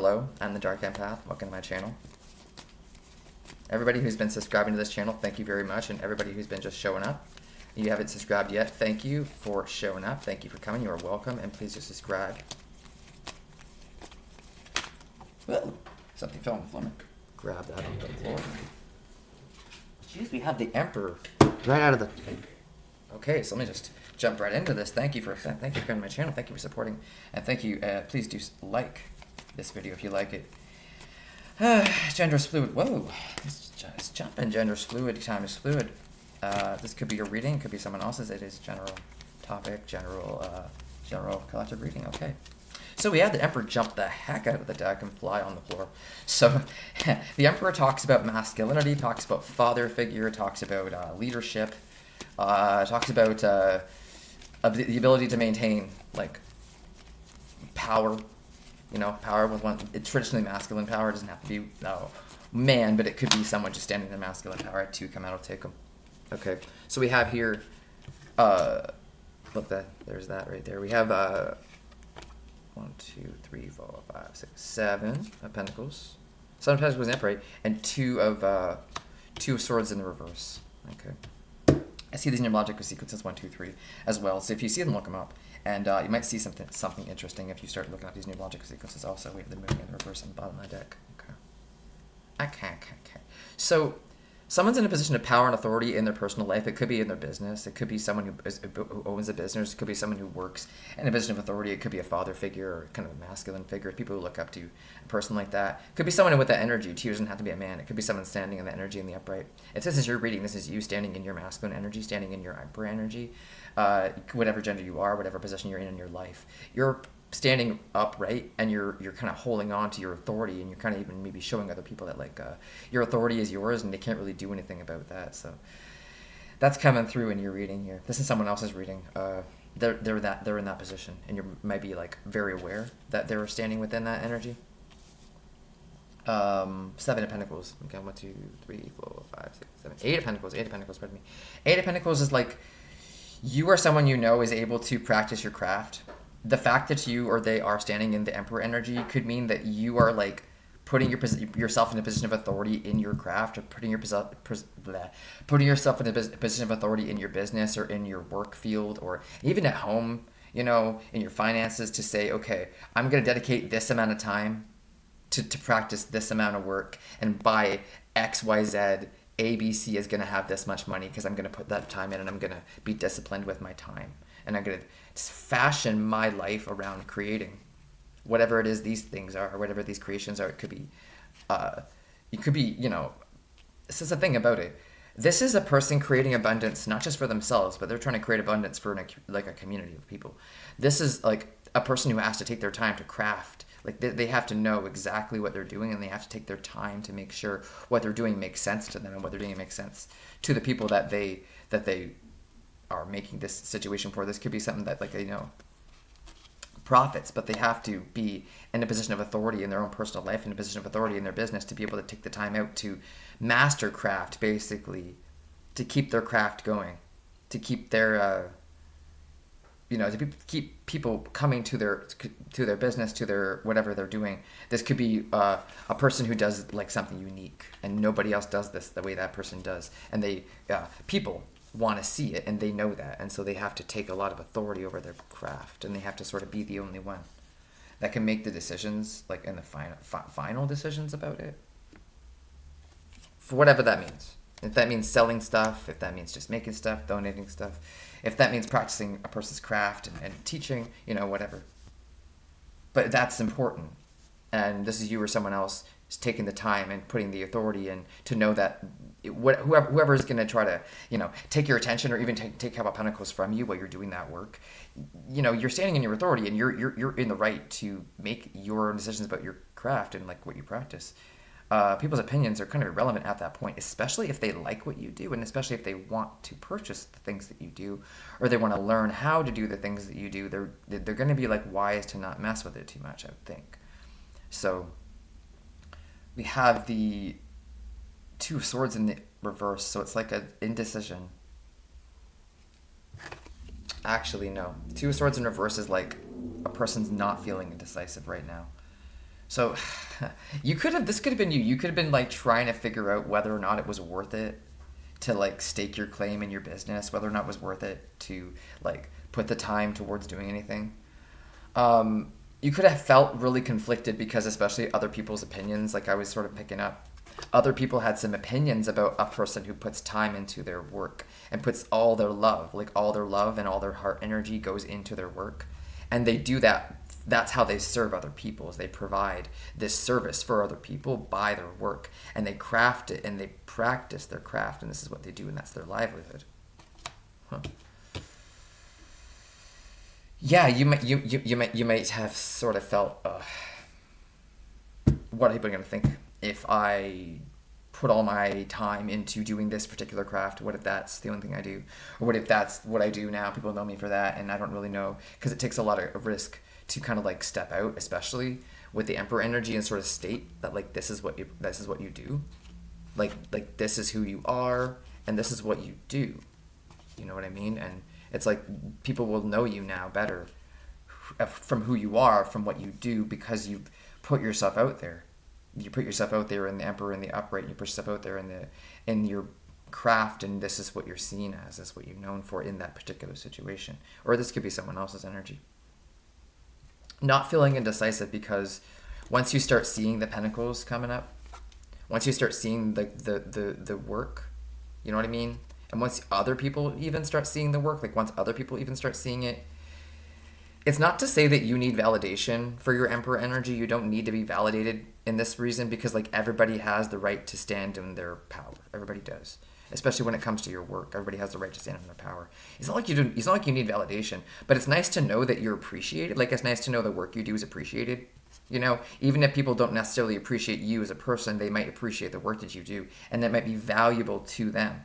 Hello, I'm the Dark Empath. Welcome to my channel. Everybody who's been subscribing to this channel, thank you very much. And everybody who's been just showing up, if you haven't subscribed yet, thank you for showing up. Thank you for coming. You are welcome. And please just subscribe. Whoa, something fell on the floor. Grab that off the floor. Jeez, we have the Emperor right out of the... Okay, so let me just jump right into this. Thank you for coming to my channel. Thank you for supporting, and thank you. Please do like this video if you like it. Gender's fluid. Whoa, it's jumping. Gender's fluid. Time is fluid. This could be your reading. Could be someone else's. It is general topic. General collective reading. Okay. So we had the Emperor jump the heck out of the deck and fly on the floor. So the Emperor talks about masculinity, talks about father figure, talks about leadership, talks about the ability to maintain like power. You know, power with one. It's traditionally masculine power. It doesn't have to be man, but it could be someone just standing in masculine power. To come out, will take them. Okay. So we have here. Look, there's that right there. We have 1, 2, 3, 4, 5, 6, 7 of Pentacles. 7 of Pentacles in upright, and 2 of Swords in the reverse. Okay. I see these numerological sequences 1, 2, 3 as well. So if you see them, look them up, and you might see something interesting if you start looking at these numerological sequences. Also, we have the Moon in the reverse on the bottom of the deck. Okay. So someone's in a position of power and authority in their personal life. It could be in their business. It could be someone who owns a business. It could be someone who works in a position of authority. It could be a father figure or kind of a masculine figure. People who look up to a person like that. It could be someone with that energy too. It doesn't have to be a man. It could be someone standing in the energy in the upright. If this is your reading, this is you standing in your masculine energy, standing in your Emperor energy, whatever gender you are, whatever position you're in your life. You're standing upright and you're kind of holding on to your authority, and you're kind of even maybe showing other people that like your authority is yours and they can't really do anything about that. So that's coming through in your reading here. This is someone else's reading. They're in that position, and you might be like very aware that they're standing within that energy. 7 of Pentacles. Okay, 1, 2, 3, 4, 5, 6, 7, 8 of Pentacles. 8 of Pentacles. Pardon me. 8 of Pentacles is like you are someone you know is able to practice your craft. The fact that you or they are standing in the Emperor energy could mean that you are like putting yourself in a position of authority in your craft, or putting yourself in a position of authority in your business or in your work field, or even at home, you know, in your finances, to say, okay, I'm going to dedicate this amount of time to practice this amount of work, and by X, Y, Z, ABC is going to have this much money because I'm going to put that time in, and I'm going to be disciplined with my time. And I'm going to fashion my life around creating whatever it is these things are, or whatever these creations are. It could be, you know, this is the thing about it. This is a person creating abundance, not just for themselves, but they're trying to create abundance for like a community of people. This is like a person who has to take their time to craft. Like they have to know exactly what they're doing, and they have to take their time to make sure what they're doing makes sense to them, and what they're doing makes sense to the people that they are making this situation for. This could be something that, like, you know, profits, but they have to be in a position of authority in their own personal life, in a position of authority in their business, to be able to take the time out to master craft, basically, to keep their craft going, to keep their you know, to keep people coming to their business, to their whatever they're doing. This could be a person who does like something unique, and nobody else does this the way that person does, and they people want to see it, and they know that, and so they have to take a lot of authority over their craft, and they have to sort of be the only one that can make the decisions, like in the final decisions about it, for whatever that means. If that means selling stuff, if that means just making stuff, donating stuff, if that means practicing a person's craft and teaching, you know, whatever. But that's important, and this is you or someone else is taking the time and putting the authority in to know that whoever is going to try to, you know, take your attention, or even take Couple of Pentacles from you while you're doing that work, you know, you're standing in your authority, and you're in the right to make your own decisions about your craft and like what you practice. People's opinions are kind of irrelevant at that point, especially if they like what you do, and especially if they want to purchase the things that you do, or they want to learn how to do the things that you do. They're going to be like wise to not mess with it too much, I would think. So we have the 2 of Swords in the reverse, so it's like an indecision. Actually, no. 2 of Swords in reverse is like a person's not feeling indecisive right now. So this could have been you. You could have been like trying to figure out whether or not it was worth it to like stake your claim in your business, whether or not it was worth it to like put the time towards doing anything. You could have felt really conflicted because especially other people's opinions, like I was sort of picking up. Other people had some opinions about a person who puts time into their work and puts all their love, like all their love and all their heart energy goes into their work. And they do that. That's how they serve other people, is they provide this service for other people by their work. And they craft it and they practice their craft. And this is what they do, and that's their livelihood. Huh. Yeah, you might have sort of felt, what are people going to think if I put all my time into doing this particular craft? What if that's the only thing I do? Or what if that's what I do now? People know me for that, and I don't really know, because it takes a lot of risk to kind of like step out, especially with the Emperor energy, and sort of state that like this is what you do, like this is who you are, and this is what you do. You know what I mean? And it's like people will know you now better from who you are, from what you do, because you put yourself out there. You put yourself out there in the Emperor and the Upright, and you put yourself out there in your craft, and this is what you're seen as. This is what you're known for in that particular situation. Or this could be someone else's energy. Not feeling indecisive, because once you start seeing the pentacles coming up, once you start seeing the work, you know what I mean? And once other people even start seeing the work, like once other people even start seeing it, it's not to say that you need validation for your Emperor energy. You don't need to be validated in this reason, because like everybody has the right to stand in their power. Everybody does. Especially when it comes to your work. Everybody has the right to stand in their power. It's not like you need validation, but it's nice to know that you're appreciated. Like it's nice to know the work you do is appreciated. You know, even if people don't necessarily appreciate you as a person, they might appreciate the work that you do, and that might be valuable to them.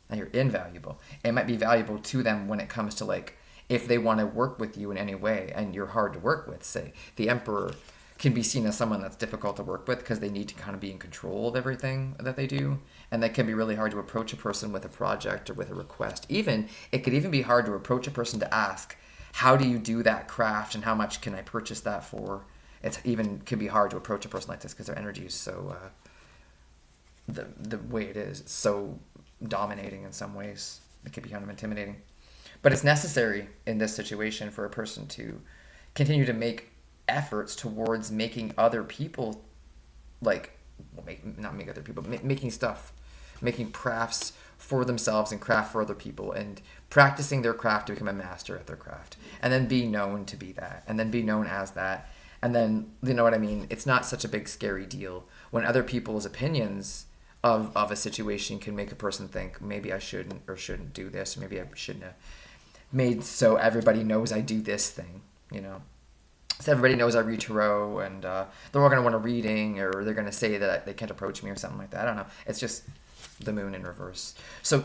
Now you're invaluable. It might be valuable to them when it comes to like, if they want to work with you in any way and you're hard to work with. Say the Emperor can be seen as someone that's difficult to work with because they need to kind of be in control of everything that they do, and that can be really hard to approach a person with a project or with a request. Even it could even be hard to approach a person to ask, how do you do that craft and how much can I purchase that for? It's even can be hard to approach a person like this because their energy is so the way it is, it's so dominating in some ways. It can be kind of intimidating. But it's necessary in this situation for a person to continue to make efforts towards making other people, like, well, not make other people, making stuff, making crafts for themselves and craft for other people, and practicing their craft to become a master at their craft, and then be known to be that, and then be known as that. And then, you know what I mean? It's not such a big scary deal when other people's opinions of a situation can make a person think, maybe I shouldn't or shouldn't do this, or maybe I shouldn't have made so everybody knows I do this thing, you know. So everybody knows I read tarot, and they're all going to want a reading, or they're going to say that they can't approach me or something like that. I don't know. It's just the moon in reverse. So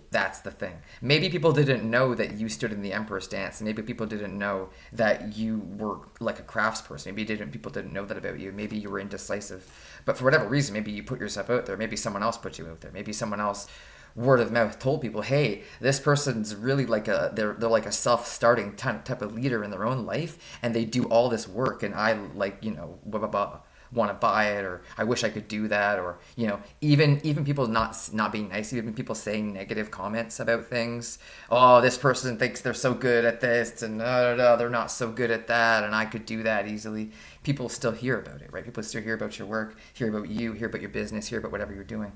that's the thing. Maybe people didn't know that you stood in the Emperor stance. Maybe people didn't know that you were like a craftsperson. Maybe people didn't know that about you. Maybe you were indecisive. But for whatever reason, maybe you put yourself out there. Maybe someone else put you out there. Maybe someone else, word of mouth, told people, hey, this person's really like they're like a self-starting type of leader in their own life, and they do all this work, and I like, you know, blah blah blah, want to buy it, or I wish I could do that, or, you know, even people not being nice, even people saying negative comments about things. Oh, this person thinks they're so good at this, and they're not so good at that, and I could do that easily. People still hear about it, right? People still hear about your work, hear about you, hear about your business, hear about whatever you're doing.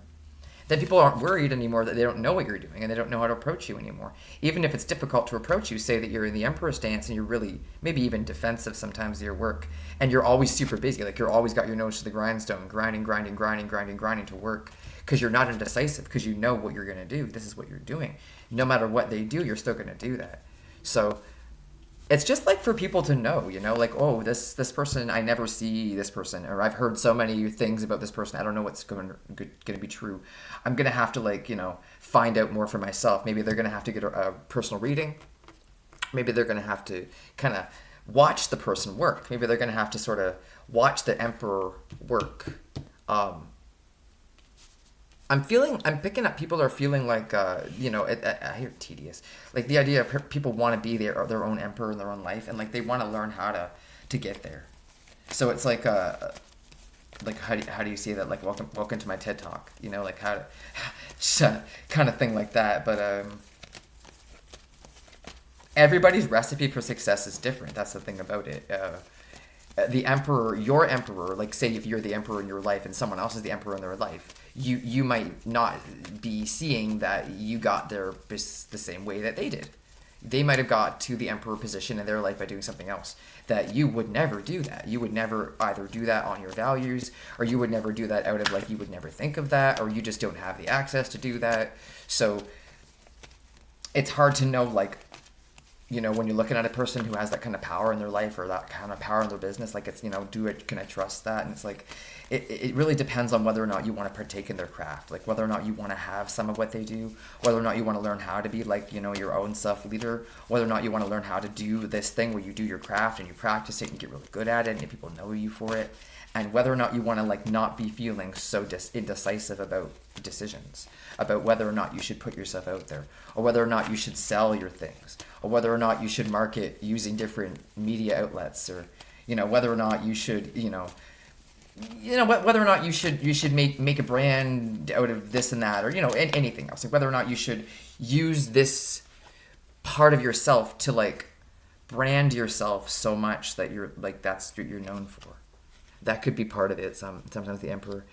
Then people aren't worried anymore that they don't know what you're doing, and they don't know how to approach you anymore. Even if it's difficult to approach you, say that you're in the Emperor stance and you're really maybe even defensive sometimes of your work, and you're always super busy, like you're always got your nose to the grindstone, grinding to work, because you're not indecisive, because you know what you're going to do. This is what you're doing. No matter what they do, you're still going to do that. So it's just like for people to know, you know, like, oh, this person, I never see this person, or I've heard so many things about this person, I don't know what's going to be true. I'm going to have to, like, you know, find out more for myself. Maybe they're going to have to get a personal reading. Maybe they're going to have to kind of watch the person work. Maybe they're going to have to sort of watch the Emperor work. I'm picking up people are feeling like, you know, I hear tedious. Like the idea of people want to be their own emperor in their own life, and like they want to learn how to get there. So it's like how do you say that, like welcome to my TED talk, you know, like how to just, kind of thing like that. But everybody's recipe for success is different. That's the thing about it. The emperor, your emperor, like say if you're the emperor in your life and someone else is the emperor in their life, you might not be seeing that you got there the same way that they did. They might have got to the emperor position in their life by doing something else that you would never do. That you would never either do that on your values, or you would never do that out of like you would never think of that, or you just don't have the access to do that. So it's hard to know, like, you know, when you're looking at a person who has that kind of power in their life or that kind of power in their business, like it's, you know, can I trust that? And it's like, it really depends on whether or not you want to partake in their craft, like whether or not you want to have some of what they do, whether or not you want to learn how to be like, you know, your own self-leader, whether or not you want to learn how to do this thing where you do your craft and you practice it and you get really good at it and people know you for it, and whether or not you want to like not be feeling so indecisive about decisions, about whether or not you should put yourself out there, or whether or not you should sell your things, or whether or not you should market using different media outlets, or, you know, whether or not you should, whether or not you should make a brand out of this and that, or, you know, anything else, like whether or not you should use this part of yourself to like brand yourself so much that you're like that's what you're known for. That could be part of it. Sometimes the emperor,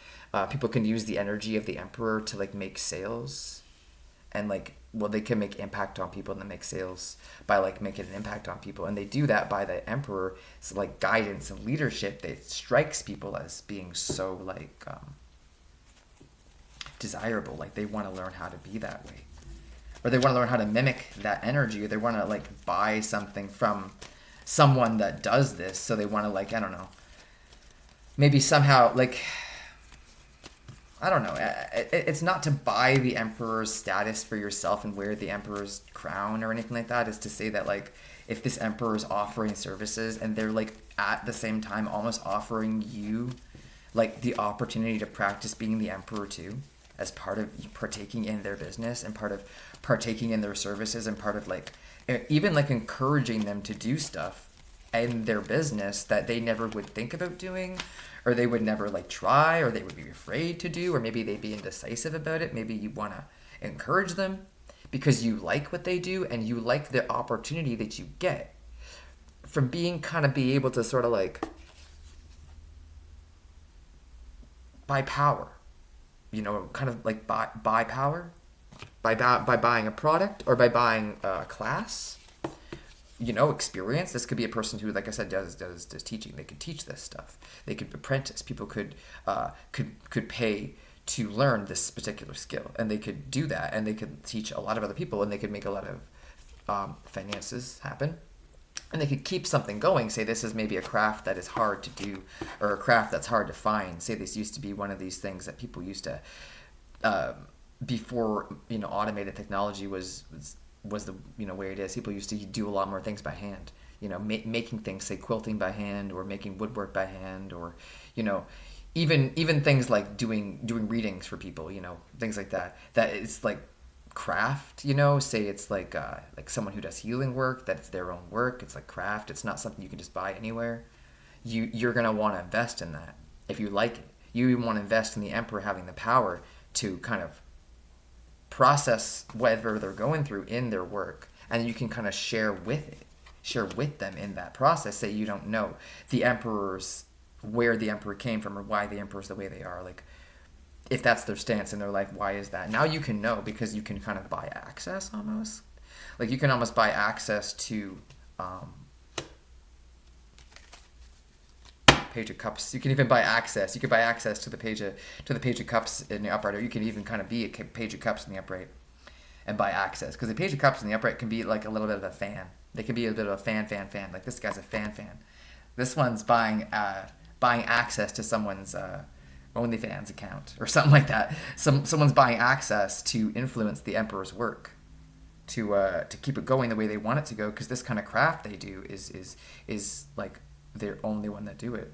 people can use the energy of the emperor to like make sales, and like, well, they can make impact on people and then make sales by like making an impact on people, and they do that by the emperor's like guidance and leadership that strikes people as being so like desirable. Like they want to learn how to be that way, or they want to learn how to mimic that energy, or they want to like buy something from someone that does this. So they want to like, I don't know, maybe somehow like, I don't know. It's not to buy the emperor's status for yourself and wear the emperor's crown or anything like that. It's to say that like if this emperor is offering services and they're like at the same time almost offering you like the opportunity to practice being the emperor too, as part of partaking in their business and part of partaking in their services and part of like even like encouraging them to do stuff in their business that they never would think about doing, or they would never like try, or they would be afraid to do, or maybe they'd be indecisive about it. Maybe you want to encourage them because you like what they do and you like the opportunity that you get from being kind of be able to sort of like buy power, you know, kind of like buy power by buying a product or by buying a class, you know, experience. This could be a person who, like I said, does teaching. They could teach this stuff. They could apprentice. People could pay to learn this particular skill, and they could do that, and they could teach a lot of other people, and they could make a lot of finances happen, and they could keep something going. Say this is maybe a craft that is hard to do, or a craft that's hard to find. Say this used to be one of these things that people used to before, you know, automated technology was the, you know, where it is. People used to do a lot more things by hand, you know, making things, say quilting by hand, or making woodwork by hand, or, you know, even things like doing readings for people, you know, things like that. That it's like craft, you know. Say it's like someone who does healing work, that's their own work. It's like craft. It's not something you can just buy anywhere. You're gonna want to invest in that if you like it. You even want to invest in the emperor having the power to kind of process whatever they're going through in their work, and you can kind of share with them in that process. Say you don't know the emperor's, where the emperor came from, or why the emperor's the way they are, like if that's their stance in their life, why is that? Now you can know, because you can kind of buy access almost. Like you can almost buy access to Page of Cups. You can even buy access. You could buy access to the Page of Cups in the upright, or you can even kind of be a Page of Cups in the upright and buy access. Because the Page of Cups in the upright can be like a little bit of a fan. They can be a bit of a fan. Like this guy's a fan. This one's buying access to someone's OnlyFans account or something like that. Someone's buying access to influence the emperor's work, to keep it going the way they want it to go. Because this kind of craft they do is like they're the only one that do it.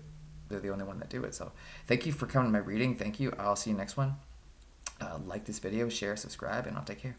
They're the only one that do it. So thank you for coming to my reading. Thank you. I'll see you next one. Like this video, share, subscribe, and I'll take care.